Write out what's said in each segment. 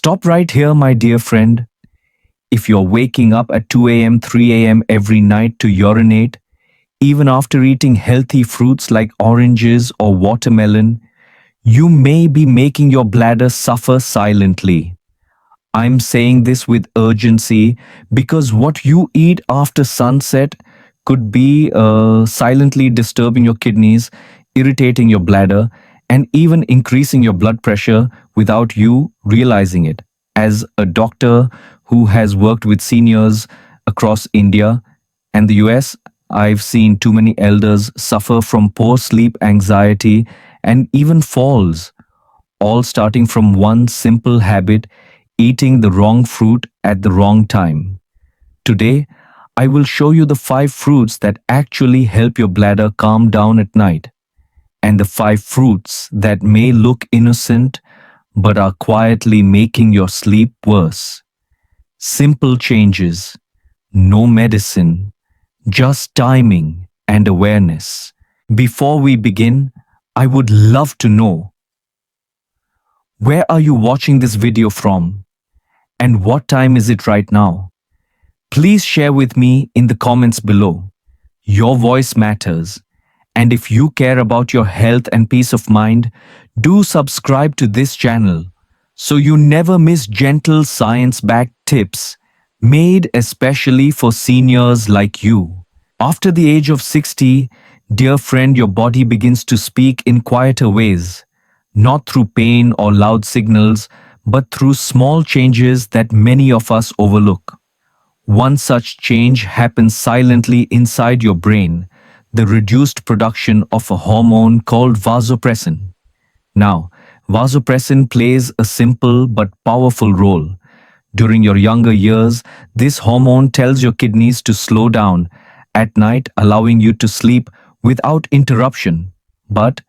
Stop right here, my dear friend. If you're waking up at 2 a.m., 3 a.m. every night to urinate, even after eating healthy fruits like oranges or watermelon, you may be making your bladder suffer silently. I'm saying this with urgency because what you eat after sunset could be silently disturbing your kidneys, irritating your bladder, and even increasing your blood pressure without you realizing it. As a doctor who has worked with seniors across India and the US, I've seen too many elders suffer from poor sleep, anxiety, and even falls, all starting from one simple habit: eating the wrong fruit at the wrong time. Today, I will show you the 5 fruits that actually help your bladder calm down at night, and the 5 fruits that may look innocent but are quietly making your sleep worse. Simple changes, no medicine, just timing and awareness. Before we begin, I would love to know, where are you watching this video from? And what time is it right now? Please share with me in the comments below. Your voice matters. And if you care about your health and peace of mind, do subscribe to this channel so you never miss gentle science-backed tips made especially for seniors like you. After the age of 60, dear friend, your body begins to speak in quieter ways, not through pain or loud signals, but through small changes that many of us overlook. One such change happens silently inside your brain: the reduced production of a hormone called vasopressin. Now, vasopressin plays a simple but powerful role. During your younger years, this hormone tells your kidneys to slow down at night, allowing you to sleep without interruption. But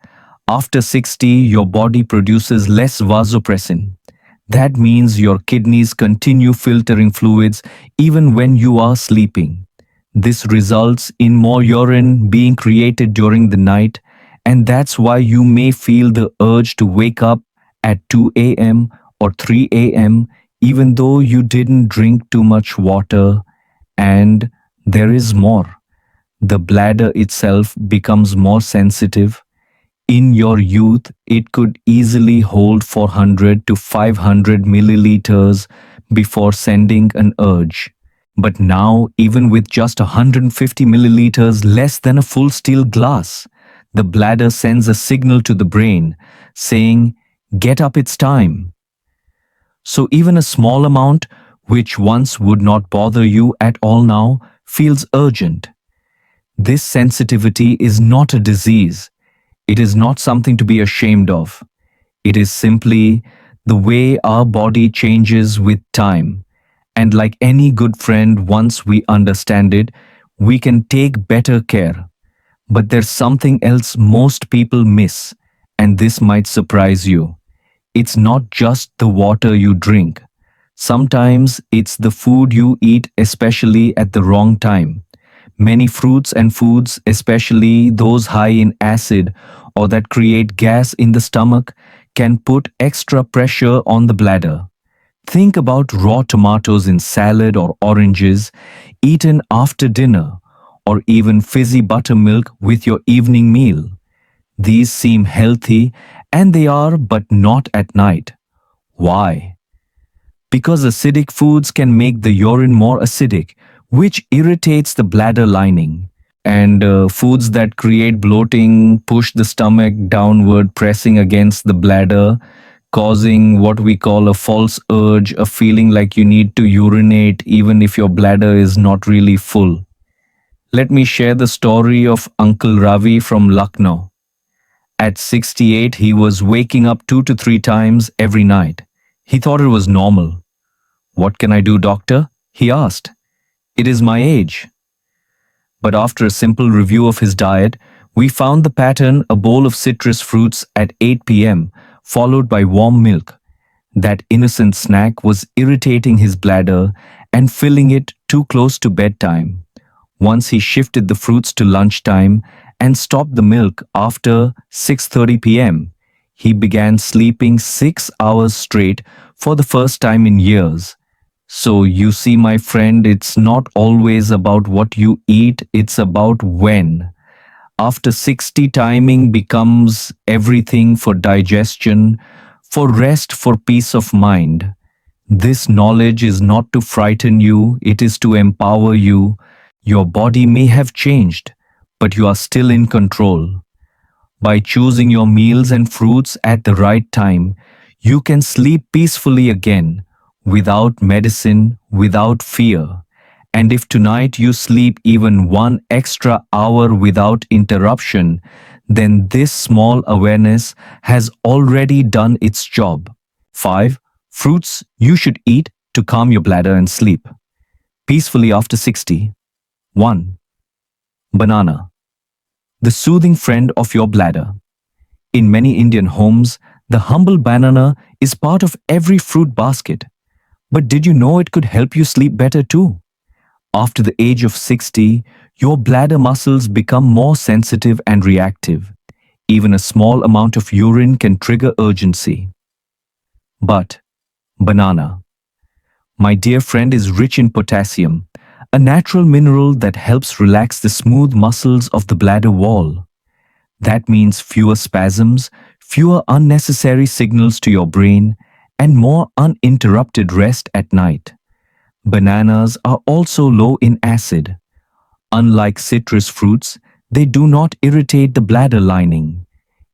after 60, your body produces less vasopressin. That means your kidneys continue filtering fluids even when you are sleeping. This results in more urine being created during the night, and that's why you may feel the urge to wake up at 2 a.m. or 3 a.m. even though you didn't drink too much water. And there is more. The bladder itself becomes more sensitive. In your youth, it could easily hold 400 to 500 milliliters before sending an urge. But now, even with just 150 milliliters, less than a full steel glass, the bladder sends a signal to the brain saying, "Get up, it's time." So even a small amount, which once would not bother you at all now, feels urgent. This sensitivity is not a disease. It is not something to be ashamed of. It is simply the way our body changes with time. And like any good friend, once we understand it, we can take better care. But there's something else most people miss, and this might surprise you. It's not just the water you drink. Sometimes it's the food you eat, especially at the wrong time. Many fruits and foods, especially those high in acid or that create gas in the stomach, can put extra pressure on the bladder. Think about raw tomatoes in salad or oranges eaten after dinner, or even fizzy buttermilk with your evening meal. These seem healthy, and they are, but not at night. Why? Because acidic foods can make the urine more acidic, which irritates the bladder lining. And foods that create bloating push the stomach downward, pressing against the bladder, causing what we call a false urge, a feeling like you need to urinate even if your bladder is not really full. Let me share the story of Uncle Ravi from Lucknow. At 68, he was waking up 2 to 3 times every night. He thought it was normal. "What can I do, doctor?" he asked. "It is my age." But after a simple review of his diet, we found the pattern: a bowl of citrus fruits at 8 p.m., followed by warm milk. That innocent snack was irritating his bladder and filling it too close to bedtime. Once he shifted the fruits to lunchtime and stopped the milk after 6:30 p.m., he began sleeping 6 hours straight for the first time in years. So you see, my friend, it's not always about what you eat, it's about when. After 60, timing becomes everything for digestion, for rest, for peace of mind. This knowledge is not to frighten you, it is to empower you. Your body may have changed, but you are still in control. By choosing your meals and fruits at the right time, you can sleep peacefully again, without medicine, without fear. And if tonight you sleep even 1 extra hour without interruption, then this small awareness has already done its job. 5. Fruits you should eat to calm your bladder and sleep peacefully after 60. 1. Banana, the soothing friend of your bladder. In many Indian homes, the humble banana is part of every fruit basket. But did you know it could help you sleep better too? After the age of 60, your bladder muscles become more sensitive and reactive. Even a small amount of urine can trigger urgency. But banana, my dear friend, is rich in potassium, a natural mineral that helps relax the smooth muscles of the bladder wall. That means fewer spasms, fewer unnecessary signals to your brain, and more uninterrupted rest at night. Bananas are also low in acid. Unlike citrus fruits, they do not irritate the bladder lining.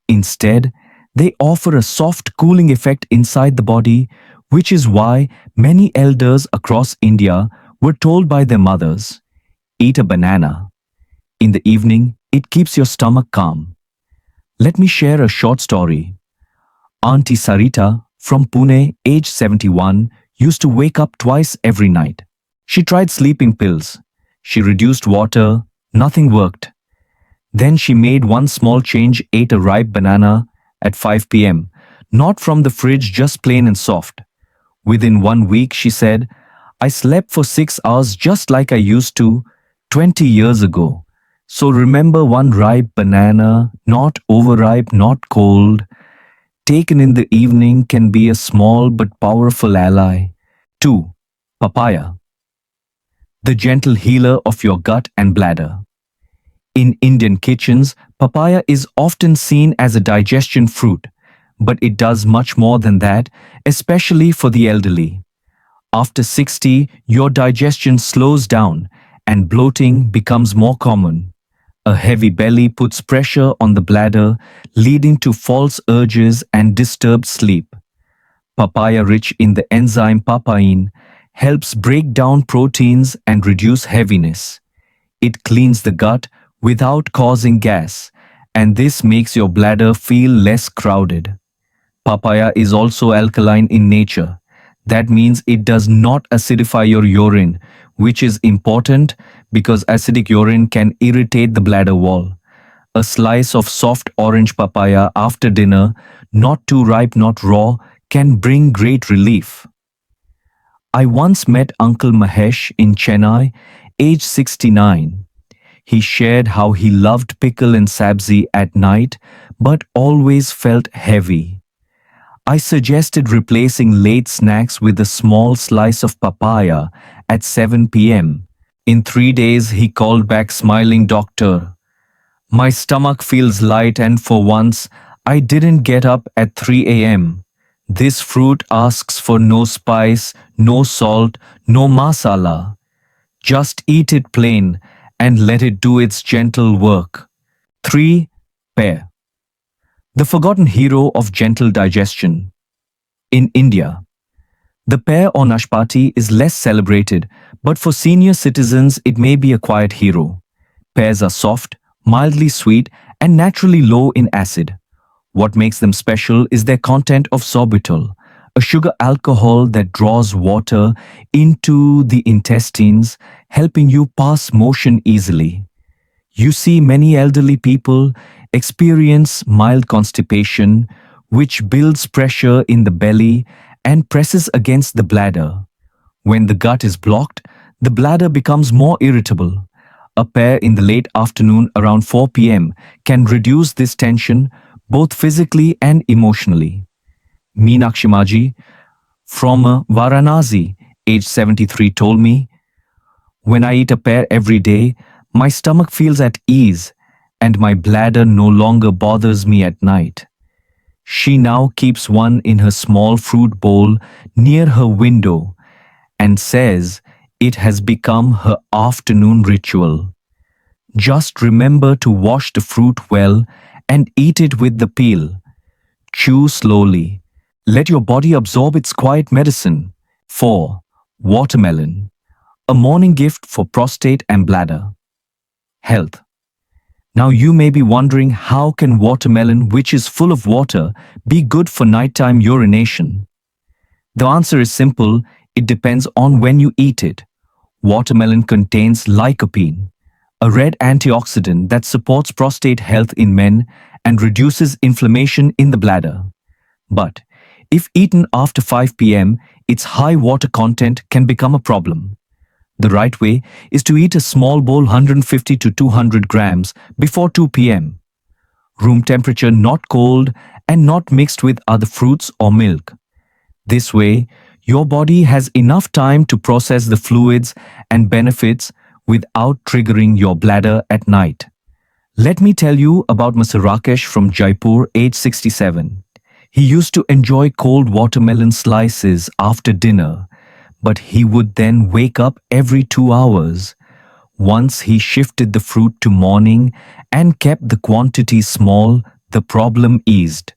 Instead, they offer a soft cooling effect inside the body, which is why many elders across India were told by their mothers, eat a banana. In the evening, it keeps your stomach calm. Let me share a short story. Auntie Sarita from Pune, age 71, used to wake up twice every night. She tried sleeping pills. She reduced water. Nothing worked. Then she made one small change, ate a ripe banana at 5 p.m. Not from the fridge, just plain and soft. Within 1 week, she said, I slept for 6 hours just like I used to 20 years ago. So remember, one ripe banana, not overripe, not cold, taken in the evening can be a small but powerful ally. 2. Papaya, the gentle healer of your gut and bladder. In Indian kitchens, papaya is often seen as a digestion fruit, but it does much more than that, especially for the elderly. After 60, your digestion slows down and bloating becomes more common. A heavy belly puts pressure on the bladder, leading to false urges and disturbed sleep. Papaya, rich in the enzyme papain, helps break down proteins and reduce heaviness. It cleans the gut without causing gas, and this makes your bladder feel less crowded. Papaya is also alkaline in nature. That means it does not acidify your urine, which is important because acidic urine can irritate the bladder wall. A slice of soft orange papaya after dinner, not too ripe, not raw, can bring great relief. I once met Uncle Mahesh in Chennai, age 69. He shared how he loved pickle and sabzi at night, but always felt heavy. I suggested replacing late snacks with a small slice of papaya at 7 p.m. In 3 days, he called back smiling, Doctor, my stomach feels light and for once, I didn't get up at 3 a.m. This fruit asks for no spice, no salt, no masala. Just eat it plain and let it do its gentle work. 3. Pear, the forgotten hero of gentle digestion. In India, the pear or nashpati is less celebrated, but for senior citizens it may be a quiet hero. Pears are soft, mildly sweet, and naturally low in acid. What makes them special is their content of sorbitol, a sugar alcohol that draws water into the intestines, helping you pass motion easily. You see, many elderly people experience mild constipation, which builds pressure in the belly and presses against the bladder. When the gut is blocked, the bladder becomes more irritable. A pear in the late afternoon around 4 p.m. can reduce this tension both physically and emotionally. Meenakshi Maji from Varanasi, age 73, told me, when I eat a pear every day, my stomach feels at ease and my bladder no longer bothers me at night. She now keeps one in her small fruit bowl near her window and says it has become her afternoon ritual. Just remember to wash the fruit well and eat it with the peel. Chew slowly. Let your body absorb its quiet medicine. 4. Watermelon. A morning gift for prostate and bladder. Health. Now you may be wondering, how can watermelon, which is full of water, be good for nighttime urination? The answer is simple. It depends on when you eat it. Watermelon contains lycopene, a red antioxidant that supports prostate health in men and reduces inflammation in the bladder. But if eaten after 5 p.m., its high water content can become a problem. The right way is to eat a small bowl 150 to 200 grams before 2 p.m. Room temperature, not cold and not mixed with other fruits or milk. This way, your body has enough time to process the fluids and benefits without triggering your bladder at night. Let me tell you about Mr. Rakesh from Jaipur, age 67. He used to enjoy cold watermelon slices after dinner, but he would then wake up every 2 hours. Once he shifted the fruit to morning and kept the quantity small, the problem eased.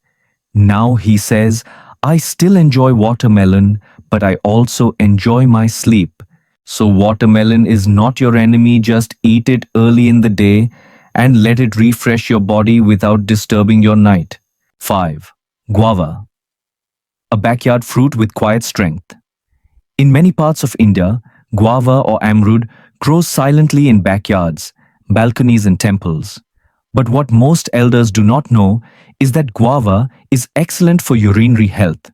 Now he says, I still enjoy watermelon, but I also enjoy my sleep. So watermelon is not your enemy, just eat it early in the day and let it refresh your body without disturbing your night. 5. Guava. A backyard fruit with quiet strength. In many parts of India, guava or amrud grows silently in backyards, balconies and temples. But what most elders do not know is that guava is excellent for urinary health.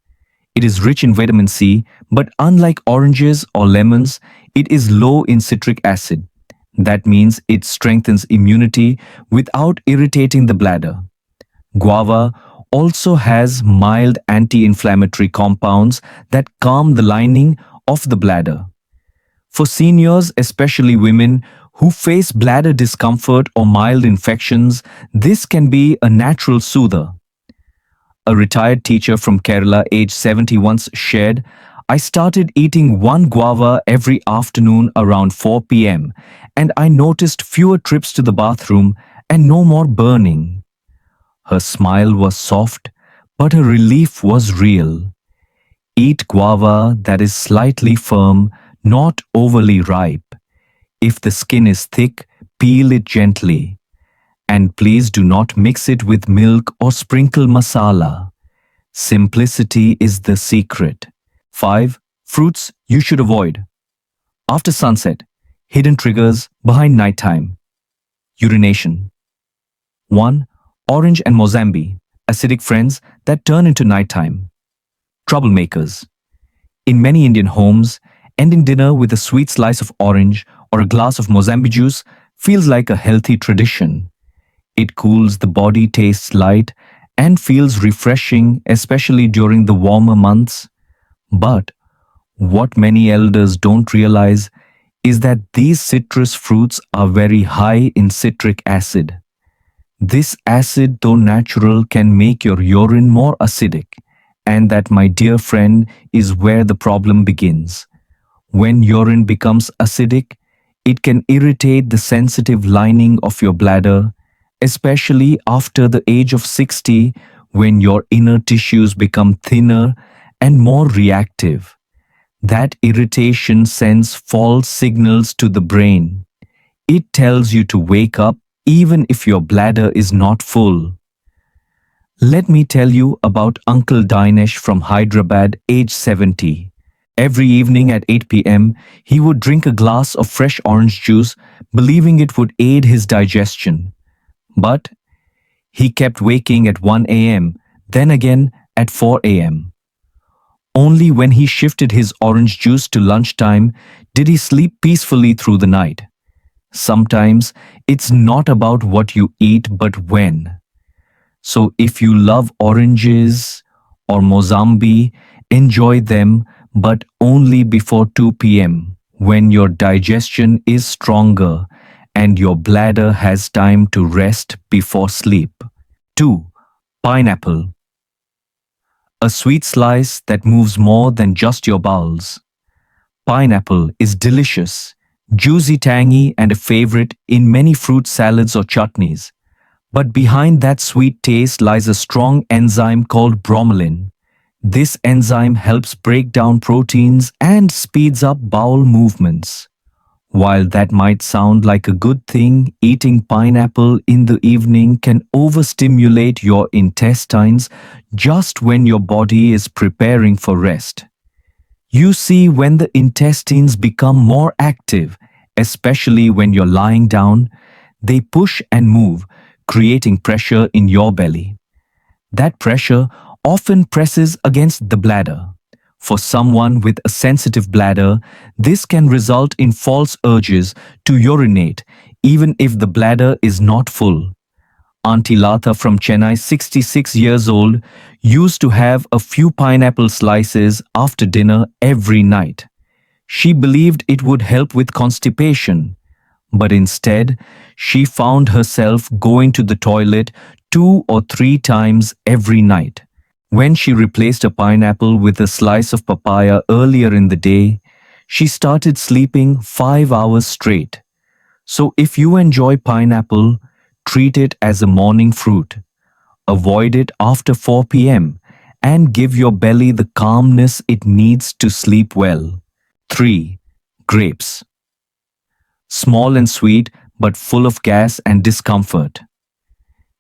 It is rich in vitamin C, but unlike oranges or lemons, it is low in citric acid. That means it strengthens immunity without irritating the bladder. Guava also has mild anti-inflammatory compounds that calm the lining of the bladder. For seniors, especially women who face bladder discomfort or mild infections, this can be a natural soother. A retired teacher from Kerala, age 70, once shared, I started eating one guava every afternoon around 4 p.m. and I noticed fewer trips to the bathroom and no more burning. Her smile was soft, but her relief was real. Eat guava that is slightly firm, not overly ripe. If the skin is thick, peel it gently. And please do not mix it with milk or sprinkle masala. Simplicity is the secret. 5. Fruits you should avoid. After sunset, hidden triggers behind nighttime. Urination. 1. Orange and Mozambique, acidic friends that turn into nighttime. Troublemakers. In many Indian homes, ending dinner with a sweet slice of orange or a glass of Mozambique juice feels like a healthy tradition. It cools the body, tastes light, and feels refreshing, especially during the warmer months. But what many elders don't realize is that these citrus fruits are very high in citric acid. This acid, though natural, can make your urine more acidic. And that, my dear friend, is where the problem begins. When urine becomes acidic, it can irritate the sensitive lining of your bladder, especially after the age of 60, when your inner tissues become thinner and more reactive. That irritation sends false signals to the brain. It tells you to wake up even if your bladder is not full. Let me tell you about Uncle Dinesh from Hyderabad, age 70. Every evening at 8 p.m., he would drink a glass of fresh orange juice, believing it would aid his digestion. But he kept waking at 1 a.m., then again at 4 a.m. Only when he shifted his orange juice to lunchtime did he sleep peacefully through the night. Sometimes it's not about what you eat, but when. So if you love oranges or Mozambique Enjoy them, but only before 2 p.m., when your digestion is stronger and your bladder has time to rest before sleep. 2. Pineapple. A sweet slice that moves more than just your bowels. Pineapple is delicious, juicy, tangy, and a favorite in many fruit salads or chutneys. But behind that sweet taste lies a strong enzyme called bromelain. This enzyme helps break down proteins and speeds up bowel movements. While that might sound like a good thing, eating pineapple in the evening can overstimulate your intestines just when your body is preparing for rest. You see, when the intestines become more active, especially when you're lying down, they push and move, creating pressure in your belly. That pressure often presses against the bladder. For someone with a sensitive bladder, this can result in false urges to urinate, even if the bladder is not full. Auntie Latha from Chennai, 66 years old, used to have a few pineapple slices after dinner every night. She believed it would help with constipation, but instead, she found herself going to the toilet 2 or 3 times every night. When she replaced a pineapple with a slice of papaya earlier in the day, she started sleeping 5 hours straight. So if you enjoy pineapple, treat it as a morning fruit. Avoid it after 4 p.m. and give your belly the calmness it needs to sleep well. 3. Grapes. Small and sweet, but full of gas and discomfort.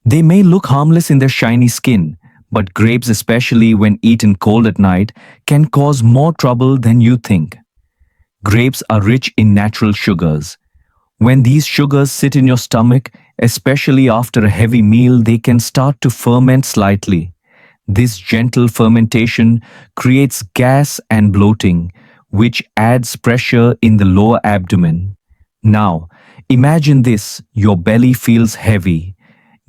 They may look harmless in their shiny skin, but grapes, especially when eaten cold at night, can cause more trouble than you think. Grapes are rich in natural sugars. When these sugars sit in your stomach, especially after a heavy meal, they can start to ferment slightly. This gentle fermentation creates gas and bloating, which adds pressure in the lower abdomen. Now, imagine this: your belly feels heavy,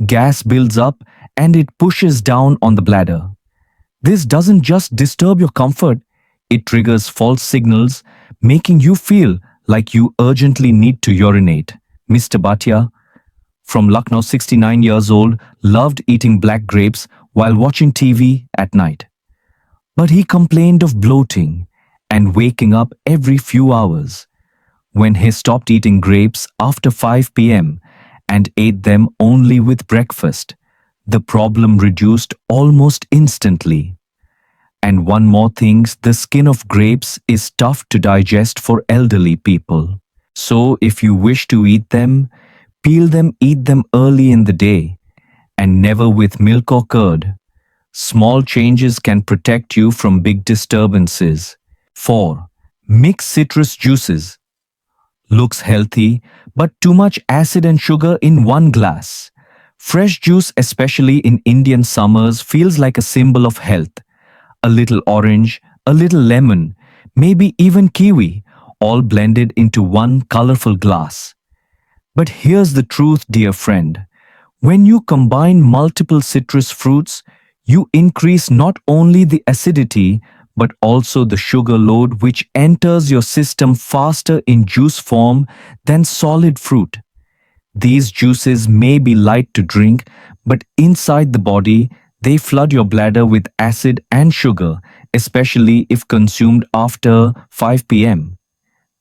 gas builds up, and it pushes down on the bladder. This doesn't just disturb your comfort, it triggers false signals, making you feel like you urgently need to urinate. Mr. Bhatia from Lucknow, 69 years old, loved eating black grapes while watching TV at night. But he complained of bloating and waking up every few hours. When he stopped eating grapes after 5 p.m. and ate them only with breakfast, the problem reduced almost instantly. And one more thing, the skin of grapes is tough to digest for elderly people. So if you wish to eat them, peel them, eat them early in the day, and never with milk or curd. Small changes can protect you from big disturbances. 4. Mix citrus juices. Looks healthy, but too much acid and sugar in one glass. Fresh juice, especially in Indian summers, feels like a symbol of health. A little orange, a little lemon, maybe even kiwi, all blended into one colorful glass. But here's the truth, dear friend. When you combine multiple citrus fruits, you increase not only the acidity but also the sugar load, which enters your system faster in juice form than solid fruit. These juices may be light to drink, but inside the body, they flood your bladder with acid and sugar, especially if consumed after 5 p.m.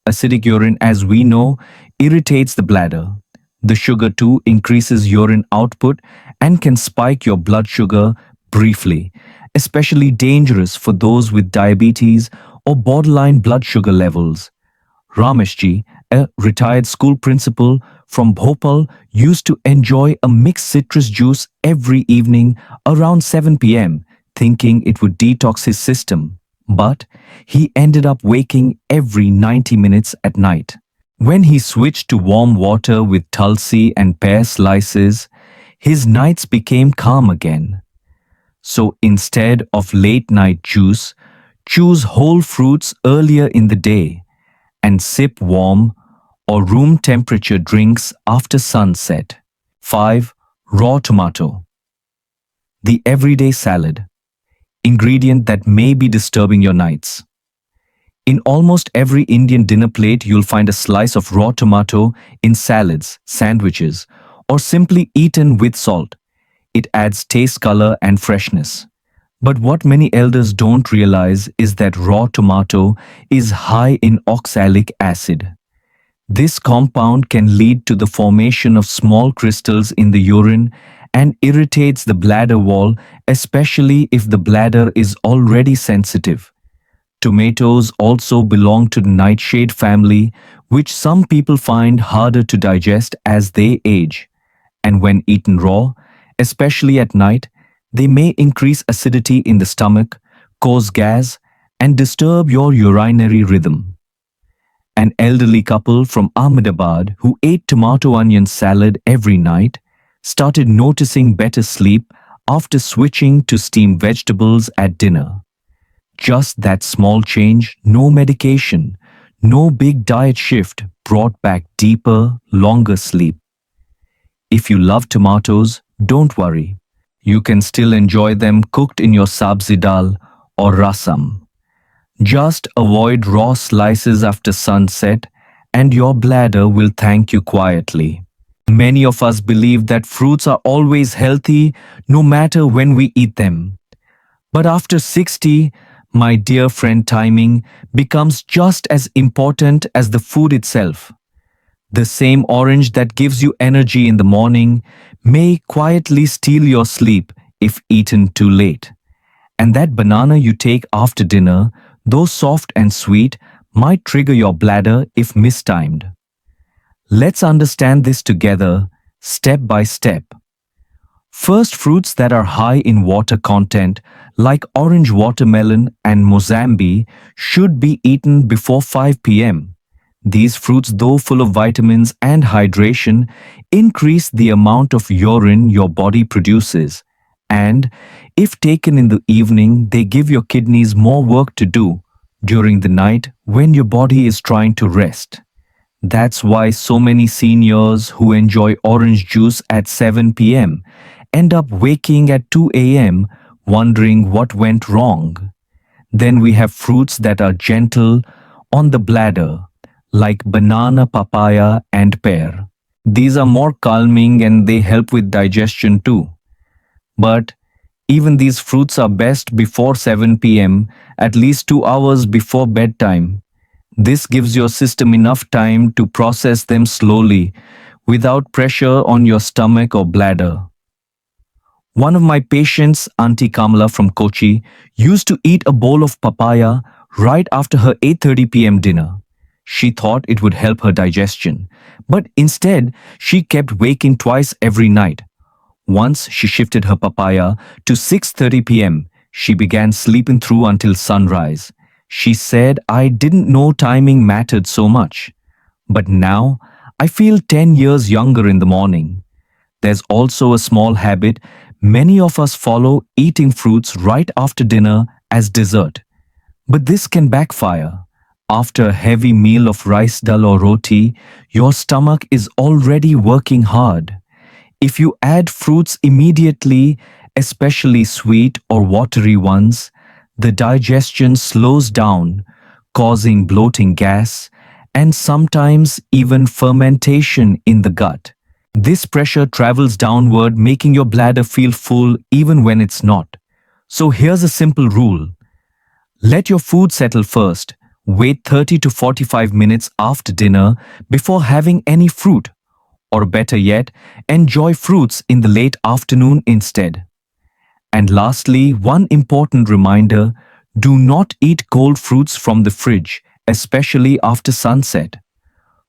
Acidic urine, as we know, irritates the bladder. The sugar too increases urine output and can spike your blood sugar briefly, especially dangerous for those with diabetes or borderline blood sugar levels. Rameshji, a retired school principal from Bhopal, used to enjoy a mixed citrus juice every evening around 7 p.m., thinking it would detox his system. But he ended up waking every 90 minutes at night. When he switched to warm water with tulsi and pear slices, his nights became calm again. So instead of late night juice, choose whole fruits earlier in the day and sip warm or room temperature drinks after sunset. 5. Raw tomato. The everyday salad. ingredient that may be disturbing your nights. In almost every Indian dinner plate, you'll find a slice of raw tomato in salads, sandwiches, or simply eaten with salt. It adds taste, color, and freshness. But what many elders don't realize is that raw tomato is high in oxalic acid. This compound can lead to the formation of small crystals in the urine and irritates the bladder wall, especially if the bladder is already sensitive. Tomatoes also belong to the nightshade family, which some people find harder to digest as they age. And when eaten raw, especially at night, they may increase acidity in the stomach, cause gas, and disturb your urinary rhythm. An elderly couple from Ahmedabad who ate tomato onion salad every night started noticing better sleep after switching to steamed vegetables at dinner. Just that small change, no medication, no big diet shift, brought back deeper, longer sleep. If you love tomatoes, don't worry. You can still enjoy them cooked in your sabzi dal or rasam. Just avoid raw slices after sunset and your bladder will thank you quietly. Many of us believe that fruits are always healthy no matter when we eat them. But after 60, my dear friend, timing becomes just as important as the food itself. The same orange that gives you energy in the morning may quietly steal your sleep if eaten too late. And that banana you take after dinner, though soft and sweet, might trigger your bladder if mistimed. Let's understand this together, step by step. First, fruits that are high in water content, like orange, watermelon, and Mozambi, should be eaten before 5 p.m. These fruits, though full of vitamins and hydration, increase the amount of urine your body produces. And if taken in the evening, they give your kidneys more work to do during the night when your body is trying to rest. That's why so many seniors who enjoy orange juice at 7 p.m. end up waking at 2 a.m. wondering what went wrong. Then we have fruits that are gentle on the bladder, like banana, papaya, and pear. These are more calming and they help with digestion too. But even these fruits are best before 7 p.m., at least 2 hours before bedtime. This gives your system enough time to process them slowly without pressure on your stomach or bladder. One of my patients, Auntie Kamala from Kochi, used to eat a bowl of papaya right after her 8:30 p.m. dinner. She thought it would help her digestion, but instead she kept waking twice every night. Once she shifted her papaya to 6:30 p.m. She began sleeping through until sunrise. She said, "I didn't know timing mattered so much. But now I feel 10 years younger in the morning." There's also a small habit many of us follow, eating fruits right after dinner as dessert. But this can backfire. After a heavy meal of rice, dal or roti, your stomach is already working hard. If you add fruits immediately, especially sweet or watery ones, the digestion slows down, causing bloating, gas, and sometimes even fermentation in the gut. This pressure travels downward, making your bladder feel full even when it's not. So here's a simple rule. Let your food settle first. Wait 30 to 45 minutes after dinner before having any fruit. Or better yet, enjoy fruits in the late afternoon instead. And lastly, one important reminder, do not eat cold fruits from the fridge, especially after sunset.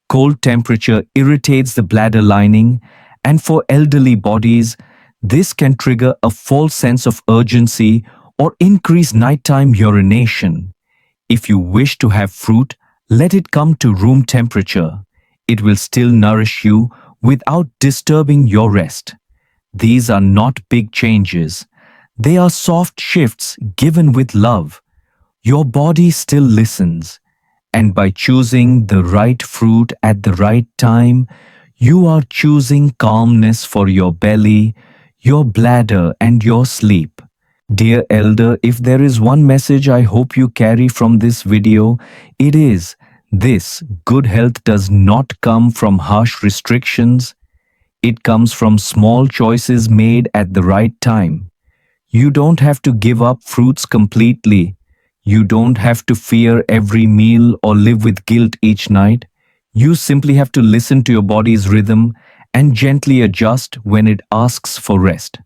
Cold temperature irritates the bladder lining, and for elderly bodies, this can trigger a false sense of urgency or increase nighttime urination. If you wish to have fruit, let it come to room temperature. It will still nourish you without disturbing your rest. These are not big changes. They are soft shifts given with love. Your body still listens. And by choosing the right fruit at the right time, you are choosing calmness for your belly, your bladder, and your sleep. Dear elder, if there is one message I hope you carry from this video, it is this: good health does not come from harsh restrictions, it comes from small choices made at the right time. You don't have to give up fruits completely. You don't have to fear every meal or live with guilt each night. You simply have to listen to your body's rhythm and gently adjust when it asks for rest.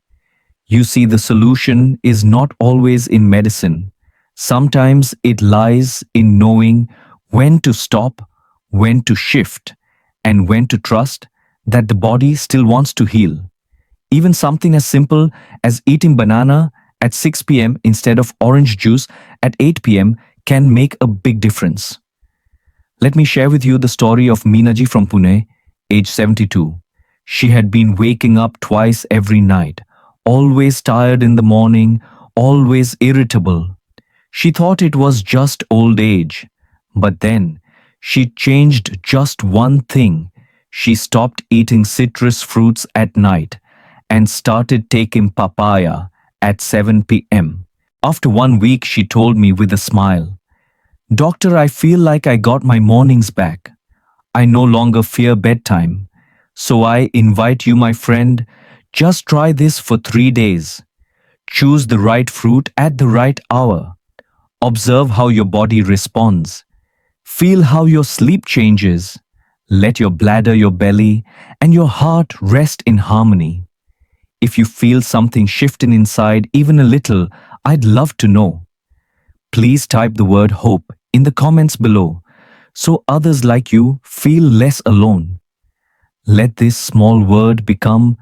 You see, the solution is not always in medicine. Sometimes it lies in knowing when to stop, when to shift, and when to trust that the body still wants to heal. Even something as simple as eating banana at 6 p.m. instead of orange juice at 8 p.m. can make a big difference. Let me share with you the story of Meenaji from Pune, age 72. She had been waking up twice every night, always tired in the morning, always irritable. She thought it was just old age. But then, she changed just one thing. She stopped eating citrus fruits at night and started taking papaya at 7 p.m. After 1 week, she told me with a smile, "Doctor, I feel like I got my mornings back. I no longer fear bedtime. So I invite you, my friend, just try this for 3 days. Choose the right fruit at the right hour. Observe how your body responds. Feel how your sleep changes. Let your bladder, your belly, and your heart rest in harmony. If you feel something shifting inside, even a little, I'd love to know. Please type the word hope in the comments below so others like you feel less alone. Let this small word become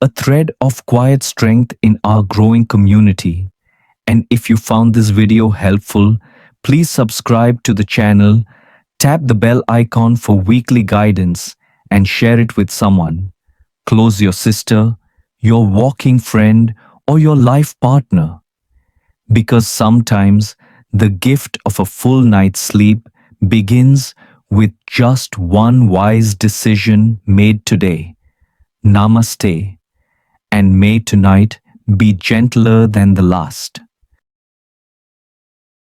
a thread of quiet strength in our growing community. And if you found this video helpful, please subscribe to the channel, tap the bell icon for weekly guidance, and share it with someone. Close your sister, your walking friend, or your life partner. Because sometimes the gift of a full night's sleep begins with just one wise decision made today. Namaste, and may tonight be gentler than the last.